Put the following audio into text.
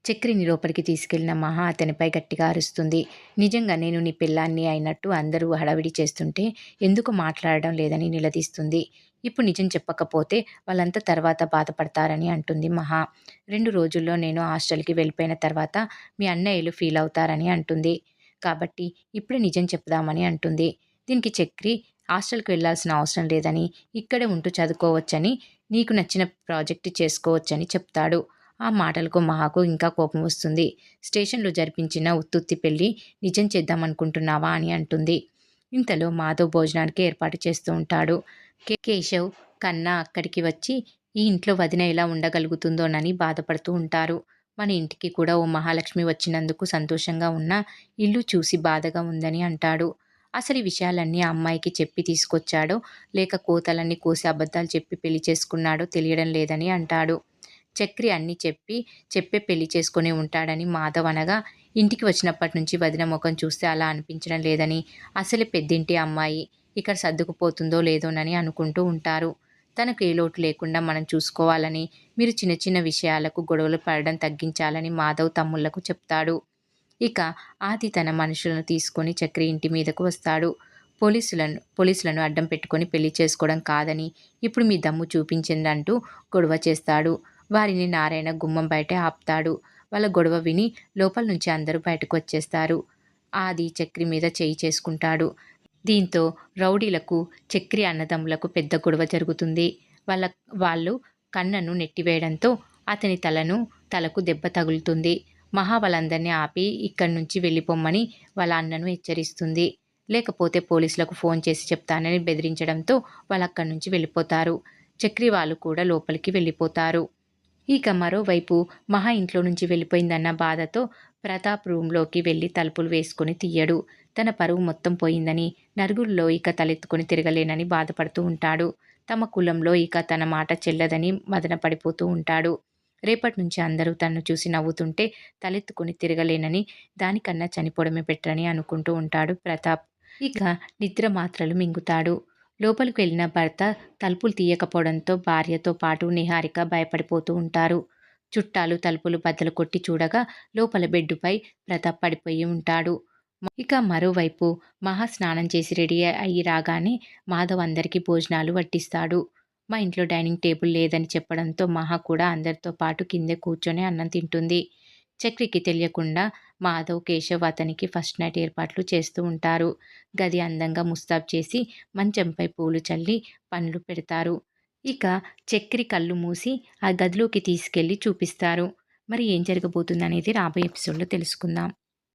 చక్రిని లోపలికి తీసుకెళ్లిన మహా అతనిపై గట్టిగా అరుస్తుంది. నిజంగా నేను నీ పెళ్ళాన్ని అయినట్టు అందరూ హడావిడి చేస్తుంటే ఎందుకు మాట్లాడడం లేదని నిలదీస్తుంది. ఇప్పుడు నిజం చెప్పకపోతే వాళ్ళంతా తర్వాత బాధపడతారని అంటుంది మహా. 2 రోజుల్లో నేను హాస్టల్‌కి వెళ్ళిపోయిన తర్వాత మీ అన్నయ్యలు ఫీల్ అవుతారని అంటుంది. కాబట్టి ఇప్పుడే నిజం చెప్దామని అంటుంది. దీనికి చక్రి హాస్టల్‌కి వెళ్ళాల్సిన అవసరం లేదని, ఇక్కడే ఉంటూ చదువుకోవచ్చని, నీకు నచ్చిన ప్రాజెక్ట్ చేసుకోవచ్చని చెప్తాడు. ఆ మాటలకు మహాకు ఇంకా కోపం వస్తుంది. స్టేషన్‌లో జరిపించిన ఉత్తుత్తి పెళ్లి నిజం చేద్దామనుకుంటున్నావా అని అంటుంది. ఇంతలో మాధవ్ భోజనానికి ఏర్పాటు చేస్తూ ఉంటాడు. కేశవ్, కన్నా అక్కడికి వచ్చి ఈ ఇంట్లో వదిన ఎలా ఉండగలుగుతుందోనని బాధపడుతూ ఉంటారు. మన ఇంటికి కూడా ఓ మహాలక్ష్మి వచ్చినందుకు సంతోషంగా ఉన్నా ఇల్లు చూసి బాధగా ఉందని అంటాడు. అసలు ఈ విషయాలన్నీ ఆ అమ్మాయికి చెప్పి తీసుకొచ్చాడో లేక కోతలన్నీ కోసి అబద్ధాలు చెప్పి పెళ్లి చేసుకున్నాడో తెలియడం లేదని అంటాడు. చక్రి అన్నీ చెప్పే పెళ్లి చేసుకుని ఉంటాడని మాధవ్ అనగా, ఇంటికి వచ్చినప్పటి నుంచి వదిన ముఖం చూస్తే అలా అనిపించడం లేదని, అసలే పెద్దింటి అమ్మాయి ఇక్కడ సర్దుకుపోతుందో లేదోనని అనుకుంటూ ఉంటారు. తనకు ఏ లోటు లేకుండా మనం చూసుకోవాలని, మీరు చిన్న చిన్న విషయాలకు గొడవలు పడడం తగ్గించాలని మాధవ్ తమ్ముళ్లకు చెప్తాడు. ఇక ఆది తన మనుషులను తీసుకొని చక్రి ఇంటి మీదకు వస్తాడు. పోలీసులను అడ్డం పెట్టుకొని పెళ్లి చేసుకోవడం కాదని, ఇప్పుడు మీ దమ్ము చూపించిందంటూ గొడవ చేస్తాడు. వారిని నారాయణ గుమ్మం బయటే ఆపుతాడు. వాళ్ళ గొడవ విని లోపల నుంచి అందరూ బయటకు వచ్చేస్తారు. ఆది చక్రి మీద చేయి చేసుకుంటాడు. దీంతో రౌడీలకు, చక్రి అన్నదమ్ములకు పెద్ద గొడవ జరుగుతుంది. వాళ్ళు కన్నను నెట్టివేయడంతో అతని తలకు దెబ్బ తగులుతుంది. మహా వాళ్ళందరినీ ఆపి ఇక్కడి నుంచి వెళ్ళిపోమ్మని వాళ్ళ అన్నను హెచ్చరిస్తుంది. లేకపోతే పోలీసులకు ఫోన్ చేసి చెప్తానని బెదిరించడంతో వాళ్ళు అక్కడి నుంచి వెళ్ళిపోతారు. చక్రి వాళ్ళు కూడా లోపలికి వెళ్ళిపోతారు. ఇక మరోవైపు మహా ఇంట్లో నుంచి వెళ్ళిపోయిందన్న బాధతో ప్రతాప్ రూంలోకి వెళ్ళి తలుపులు వేసుకుని తీయడు. తన పరువు మొత్తం పోయిందని, నలుగురిలో ఇక తలెత్తుకొని తిరగలేనని బాధపడుతూ ఉంటాడు. తమ కులంలో ఇక తన మాట చెల్లదని మదన పడిపోతూ ఉంటాడు. రేపటి నుంచి అందరూ తనను చూసి నవ్వుతుంటే తలెత్తుకొని తిరగలేనని, దానికన్నా చనిపోవడమే బెటరని అనుకుంటూ ఉంటాడు ప్రతాప్. ఇక నిద్ర మాత్రలు మింగుతాడు. లోపలికి వెళ్ళిన భర్త తలుపులు తీయకపోవడంతో భార్యతో పాటు నిహారిక భయపడిపోతూ ఉంటారు. చుట్టాలు తలుపులు బద్దలు కొట్టి చూడగా లోపల బెడ్డుపై ప్రతాప్ పడిపోయి ఉంటాడు. ఇక మరోవైపు మహా స్నానం చేసి రెడీ అయ్యి రాగానే మాధవ్ అందరికీ భోజనాలు వడ్డిస్తాడు. మా ఇంట్లో డైనింగ్ టేబుల్ లేదని చెప్పడంతో మహా కూడా అందరితో పాటు కిందే కూర్చొని అన్నం తింటుంది. చక్రికి తెలియకుండా మాధవ్, కేశవ్ అతనికి ఫస్ట్ నైట్ ఏర్పాట్లు చేస్తూ ఉంటారు. గది అందంగా ముస్తాబ్ చేసి మంచంపై పూలు చల్లి పండ్లు పెడతారు. ఇక చక్రి కళ్ళు మూసి ఆ గదిలోకి తీసుకెళ్ళి చూపిస్తారు. మరి ఏం జరగబోతుందనేది రాబోయే ఎపిసోడ్లో తెలుసుకుందాం.